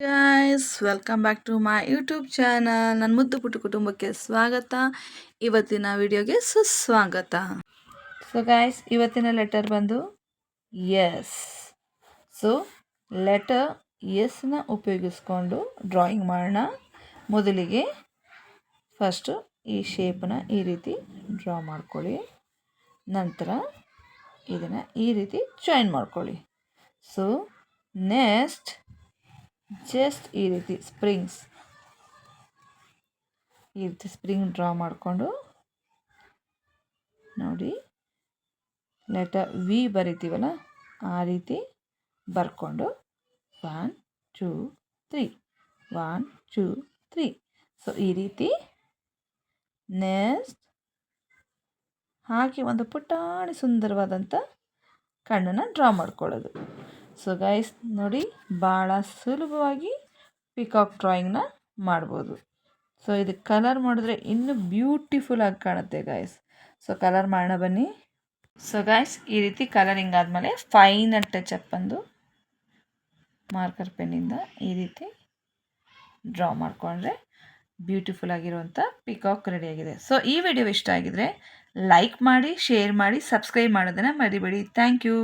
Guys welcome back to my YouTube channel. ನನ್ನ ಮುದ್ದು ಪುಟ್ಟು ಕುಟುಂಬಕ್ಕೆ ಸ್ವಾಗತ. ಇವತ್ತಿನ ವಿಡಿಯೋಗೆ ಸುಸ್ವಾಗತ. ಸೊ ಗೈಸ್, ಇವತ್ತಿನ ಲೆಟರ್ ಬಂದು ಎಸ್. ಸೊ ಲೆಟರ್ ಎಸ್ನ ಉಪಯೋಗಿಸ್ಕೊಂಡು ಡ್ರಾಯಿಂಗ್ ಮಾಡೋಣ. ಮೊದಲಿಗೆ ಫಸ್ಟು ಈ ಶೇಪನ್ನ ಈ ರೀತಿ ಡ್ರಾ ಮಾಡ್ಕೊಳ್ಳಿ. ನಂತರ ಇದನ್ನು ಈ ರೀತಿ ಜಾಯಿನ್ ಮಾಡ್ಕೊಳ್ಳಿ. ಸೊ ನೆಕ್ಸ್ಟ್ ಜಸ್ಟ್ ಈ ರೀತಿ ಸ್ಪ್ರಿಂಗ್ ಡ್ರಾ ಮಾಡಿಕೊಂಡು ನೋಡಿ, ಲೆಟರ್ ವಿ ಬರಿತೀವಲ್ಲ ಆ ರೀತಿ ಬರ್ಕೊಂಡು 1 2 3 1 2 3. ಸೊ ಈ ರೀತಿ ನೆಕ್ಸ್ಟ್ ಹಾಕಿ ಒಂದು ಪುಟಾಣಿ ಸುಂದರವಾದಂಥ ಕಣ್ಣನ್ನು ಡ್ರಾ ಮಾಡ್ಕೊಳ್ಳೋದು. ಸೊ ಗೈಸ್ ನೋಡಿ, ಭಾಳ ಸುಲಭವಾಗಿ ಪಿಕಾಕ್ ಡ್ರಾಯಿಂಗ್ನ ಮಾಡ್ಬೋದು. ಸೊ ಇದಕ್ಕೆ ಕಲರ್ ಮಾಡಿದ್ರೆ ಇನ್ನೂ ಬ್ಯೂಟಿಫುಲ್ ಆಗಿ ಕಾಣುತ್ತೆ ಗೈಸ್. ಸೊ ಕಲರ್ ಮಾಡೋಣ ಬನ್ನಿ. ಸೊ ಗೈಸ್, ಈ ರೀತಿ ಕಲರಿಂಗ್ ಆದಮೇಲೆ ಫೈನಲ್ ಟಚ್ ಅಪ್ ಬಂದು ಮಾರ್ಕರ್ ಪೆನ್ನಿಂದ ಈ ರೀತಿ ಡ್ರಾ ಮಾಡಿಕೊಂಡ್ರೆ ಬ್ಯೂಟಿಫುಲ್ ಆಗಿರುವಂಥ ಪಿಕಾಕ್ ರೆಡಿಯಾಗಿದೆ. ಸೊ ಈ ವಿಡಿಯೋ ಇಷ್ಟ ಆಗಿದ್ರೆ ಲೈಕ್ ಮಾಡಿ, ಶೇರ್ ಮಾಡಿ, ಸಬ್ಸ್ಕ್ರೈಬ್ ಮಾಡೋದನ್ನು ಮರಿಬೇಡಿ. Thank you.